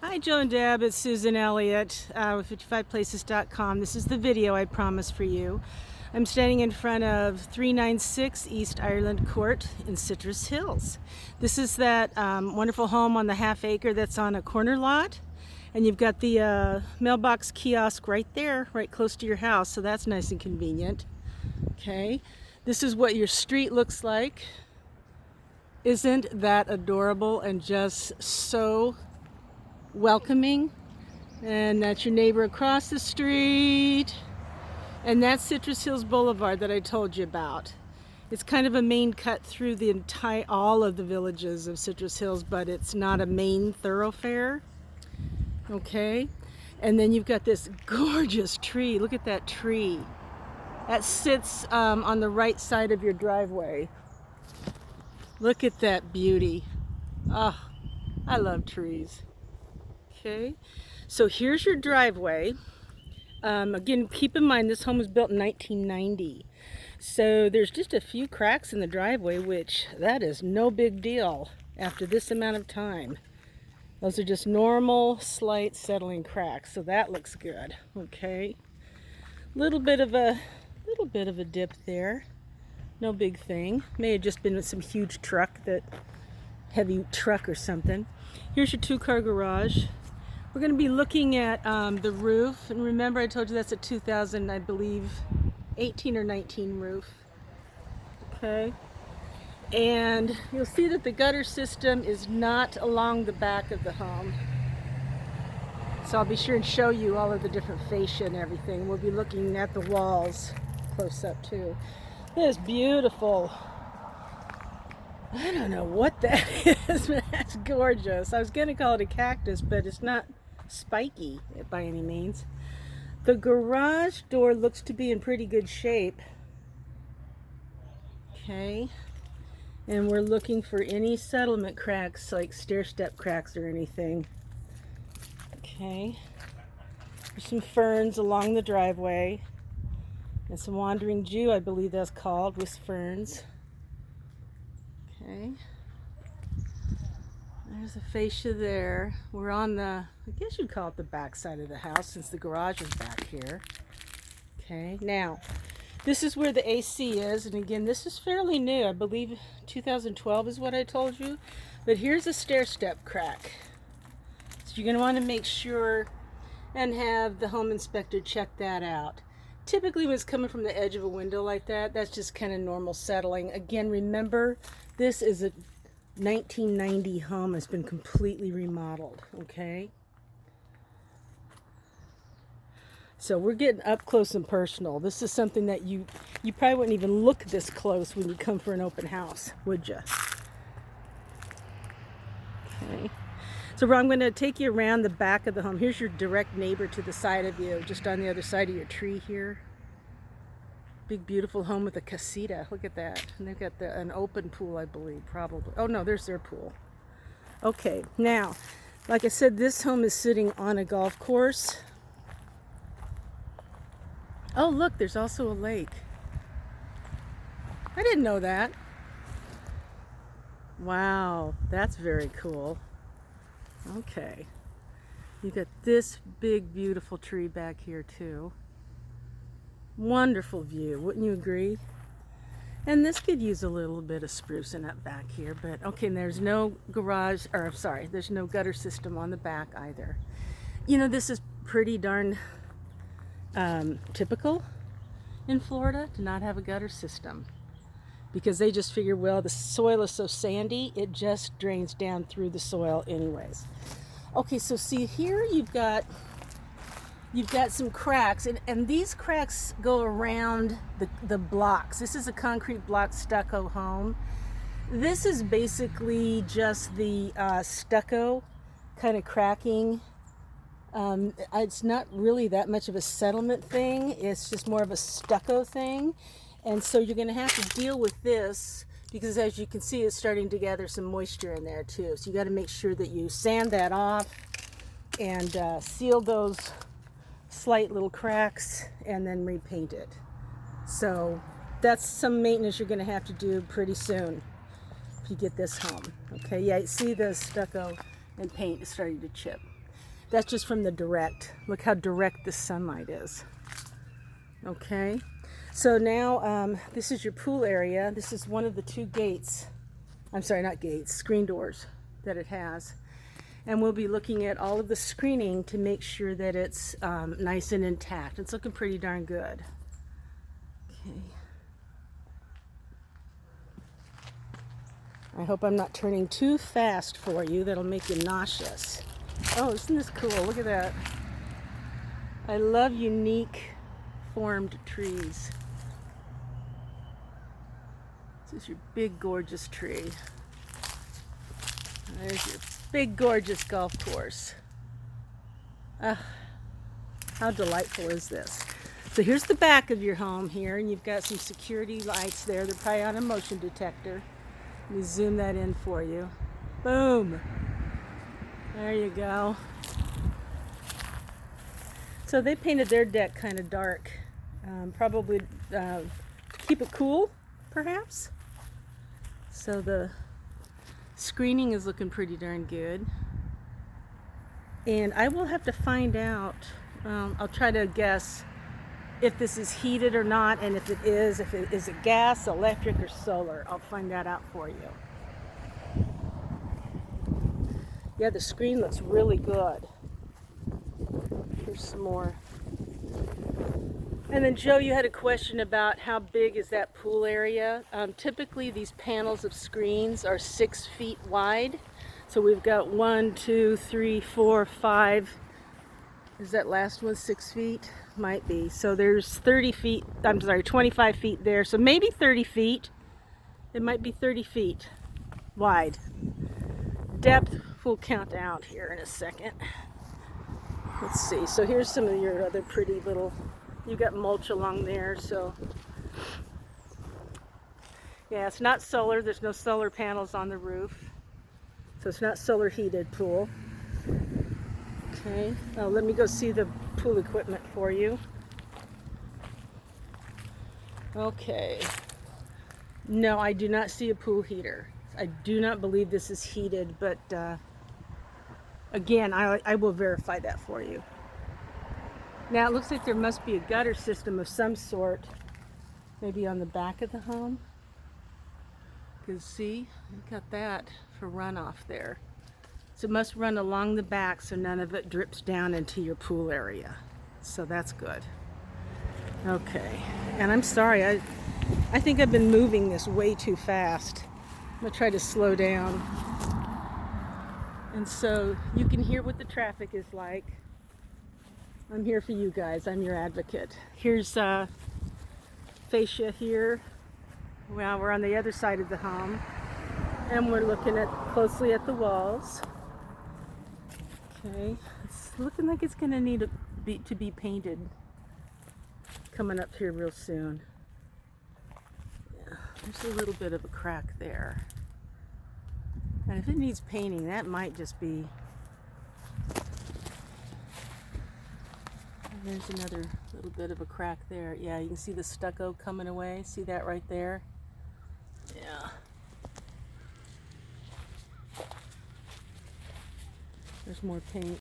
Hi, Joe and Deb. It's Susan Elliott with 55places.com. This is the video I promised for you. I'm standing in front of 396 East Ireland Court in Citrus Hills. This is that wonderful home on the half acre that's on a corner lot. And you've got the mailbox kiosk right there, right close to your house. So that's nice and convenient. Okay. This is what your street looks like. Isn't that adorable and just so welcoming? And that's your neighbor across the street, and that's Citrus Hills Boulevard that I told you about. It's kind of a main cut through the all of the villages of Citrus Hills, but it's not a main thoroughfare. Okay, and then you've got this gorgeous tree. Look at that tree that sits on the right side of your driveway. Look at that beauty. Oh, I love trees. Okay, so here's your driveway. Again, keep in mind this home was built in 1990. So there's just a few cracks in the driveway, which that is no big deal after this amount of time. Those are just normal, slight settling cracks. So that looks good. Okay, little bit of a dip there. No big thing. May have just been some huge truck, heavy truck or something. Here's your 2-car garage. We're going to be looking at the roof, and remember I told you that's a 2000, I believe, 18 or 19 roof. Okay, and you'll see that the gutter system is not along the back of the home. So I'll be sure and show you all of the different fascia and everything. We'll be looking at the walls close up too. It is beautiful. I don't know what that is, but that's gorgeous. I was going to call it a cactus, but it's not spiky by any means. The garage door looks to be in pretty good shape. Okay, and we're looking for any settlement cracks, like stair step cracks or anything. Okay, there's some ferns along the driveway. And some wandering Jew, I believe that's called, with ferns. Okay. There's a fascia there. We're on the, I guess you'd call it the back side of the house since the garage is back here. Okay, now, this is where the AC is. And again, this is fairly new. I believe 2012 is what I told you. But here's a stair step crack. So you're going to want to make sure and have the home inspector check that out. Typically when it's coming from the edge of a window like that, that's just kind of normal settling. Again, remember, this is a 1990 home. It's been completely remodeled, okay? So we're getting up close and personal. This is something that you probably wouldn't even look this close when you come for an open house, would you? Okay. So I'm going to take you around the back of the home. Here's your direct neighbor to the side of you, just on the other side of your tree here. Big, beautiful home with a casita. Look at that. And they've got an open pool, I believe, probably. Oh, no, there's their pool. Okay, now, like I said, this home is sitting on a golf course. Oh, look, there's also a lake. I didn't know that. Wow, that's very cool. Okay, you got this big beautiful tree back here too. Wonderful view, wouldn't you agree? And this could use a little bit of sprucing up back here, but okay, and there's no garage, or sorry, there's no gutter system on the back either. You know, this is pretty darn typical in Florida to not have a gutter system, because they just figure, well, the soil is so sandy, it just drains down through the soil anyways. Okay, so see here you've got some cracks, and these cracks go around the blocks. This is a concrete block stucco home. This is basically just the stucco kind of cracking. It's not really that much of a settlement thing. It's just more of a stucco thing. And so you're going to have to deal with this because, as you can see, it's starting to gather some moisture in there too. So you got to make sure that you sand that off and seal those slight little cracks and then repaint it. So that's some maintenance you're going to have to do pretty soon if you get this home. Okay, yeah, see the stucco and paint is starting to chip. That's just from the direct. Look how direct the sunlight is. Okay, so now this is your pool area. This is one of the two gates. I'm sorry, not gates, screen doors that it has. And we'll be looking at all of the screening to make sure that it's nice and intact. It's looking pretty darn good. Okay. I hope I'm not turning too fast for you. That'll make you nauseous. Oh, isn't this cool? Look at that. I love unique formed trees. This is your big, gorgeous tree. There's your big, gorgeous golf course. How delightful is this? So here's the back of your home here, and you've got some security lights there. They're probably on a motion detector. Let me zoom that in for you. Boom. There you go. So they painted their deck kind of dark. Probably to keep it cool, perhaps. So the screening is looking pretty darn good. And I will have to find out, I'll try to guess if this is heated or not, and if it is it gas, electric, or solar. I'll find that out for you. Yeah, the screen looks really good. Here's some more. And then Joe, you had a question about how big is that pool area. Typically these panels of screens are 6 feet wide. So we've got 1, 2, 3, 4, 5. Is that last one 6 feet? Might be. So there's 30 feet, I'm sorry, 25 feet there. So maybe 30 feet. It might be 30 feet wide. Depth we'll count out here in a second. Let's see. So here's some of your other pretty little, you've got mulch along there. So yeah, it's not solar. There's no solar panels on the roof. So it's not solar heated pool. Okay, let me go see the pool equipment for you. Okay. No, I do not see a pool heater. I do not believe this is heated, but again, I will verify that for you. Now it looks like there must be a gutter system of some sort, maybe on the back of the home. You can see, you've got that for runoff there. So it must run along the back so none of it drips down into your pool area. So that's good. Okay, and I'm sorry, I think I've been moving this way too fast. I'm gonna try to slow down. And so you can hear what the traffic is like. I'm here for you guys, I'm your advocate. Here's fascia here. Well, we're on the other side of the home. And we're looking closely at the walls. Okay, it's looking like it's gonna need to be painted coming up here real soon. Yeah, there's a little bit of a crack there. And if it needs painting, that might just be. And there's another little bit of a crack there. Yeah, you can see the stucco coming away. See that right there? Yeah. There's more paint.